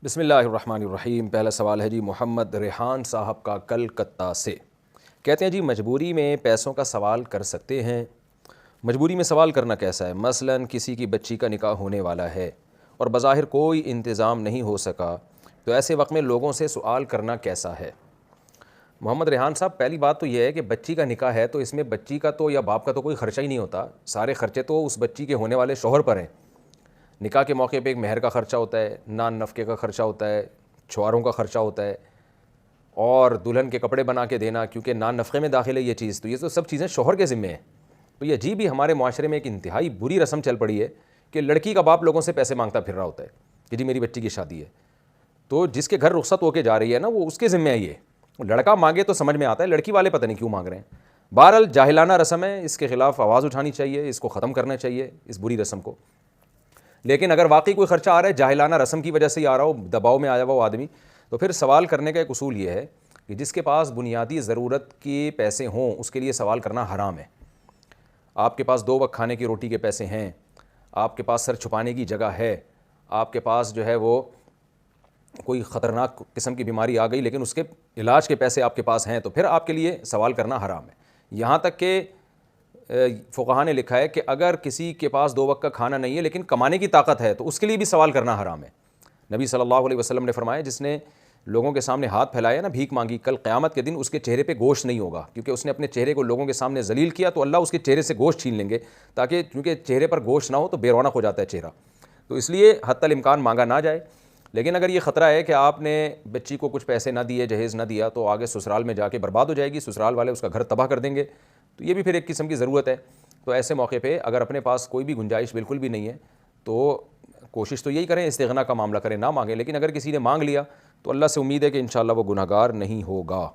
بسم اللہ الرحمن الرحیم۔ پہلا سوال ہے جی محمد ریحان صاحب کا کلکتہ سے، کہتے ہیں جی مجبوری میں پیسوں کا سوال کر سکتے ہیں؟ مجبوری میں سوال کرنا کیسا ہے؟ مثلاً کسی کی بچی کا نکاح ہونے والا ہے اور بظاہر کوئی انتظام نہیں ہو سکا، تو ایسے وقت میں لوگوں سے سوال کرنا کیسا ہے؟ محمد ریحان صاحب، پہلی بات تو یہ ہے کہ بچی کا نکاح ہے تو اس میں بچی کا تو یا باپ کا تو کوئی خرچہ ہی نہیں ہوتا، سارے خرچے تو اس بچی کے ہونے والے شوہر پر ہیں۔ نکاح کے موقع پہ ایک مہر کا خرچہ ہوتا ہے، نان نفقے کا خرچہ ہوتا ہے، چھواروں کا خرچہ ہوتا ہے، اور دلہن کے کپڑے بنا کے دینا، کیونکہ نان نفقے میں داخل ہے یہ چیز، تو یہ تو سب چیزیں شوہر کے ذمے ہیں۔ تو یہ عجیب ہی ہمارے معاشرے میں ایک انتہائی بری رسم چل پڑی ہے کہ لڑکی کا باپ لوگوں سے پیسے مانگتا پھر رہا ہوتا ہے کہ جی میری بچی کی شادی ہے، تو جس کے گھر رخصت ہو کے جا رہی ہے نا وہ اس کے ذمے ہے یہ۔ لڑکا مانگے تو سمجھ میں آتا ہے، لڑکی والے پتہ نہیں کیوں مانگ رہے ہیں۔ بہرحال جاہلانہ رسم ہے، اس کے خلاف آواز اٹھانی چاہیے، اس کو ختم کرنا چاہیے، اس بری رسم کو۔ لیکن اگر واقعی کوئی خرچہ آ رہا ہے جاہلانہ رسم کی وجہ سے ہی آ رہا ہو، دباؤ میں آیا ہوا وہ آدمی، تو پھر سوال کرنے کا ایک اصول یہ ہے کہ جس کے پاس بنیادی ضرورت کے پیسے ہوں اس کے لیے سوال کرنا حرام ہے۔ آپ کے پاس 2 وقت کھانے کی روٹی کے پیسے ہیں، آپ کے پاس سر چھپانے کی جگہ ہے، آپ کے پاس جو ہے وہ کوئی خطرناک قسم کی بیماری آ گئی لیکن اس کے علاج کے پیسے آپ کے پاس ہیں، تو پھر آپ کے لیے سوال کرنا حرام ہے۔ یہاں تک کہ فقہاء نے لکھا ہے کہ اگر کسی کے پاس 2 وقت کا کھانا نہیں ہے لیکن کمانے کی طاقت ہے تو اس کے لیے بھی سوال کرنا حرام ہے۔ نبی صلی اللہ علیہ وسلم نے فرمایا جس نے لوگوں کے سامنے ہاتھ پھیلایا نا، بھیک مانگی، کل قیامت کے دن اس کے چہرے پہ گوشت نہیں ہوگا، کیونکہ اس نے اپنے چہرے کو لوگوں کے سامنے ذلیل کیا، تو اللہ اس کے چہرے سے گوشت چھین لیں گے، تاکہ کیونکہ چہرے پر گوشت نہ ہو تو بے رونق ہو جاتا ہے چہرہ، تو اس لیے حتی الامکان مانگا نہ جائے۔ لیکن اگر یہ خطرہ ہے کہ آپ نے بچی کو کچھ پیسے نہ دیے، جہیز نہ دیا، تو آگے سسرال میں جا کے برباد ہو جائے گی، سسرال والے اس کا گھر تباہ کر دیں گے، تو یہ بھی پھر ایک قسم کی ضرورت ہے۔ تو ایسے موقع پہ اگر اپنے پاس کوئی بھی گنجائش بالکل بھی نہیں ہے تو کوشش تو یہی کریں استغنا کا معاملہ کریں، نہ مانگیں۔ لیکن اگر کسی نے مانگ لیا تو اللہ سے امید ہے کہ انشاءاللہ وہ گنہگار نہیں ہوگا۔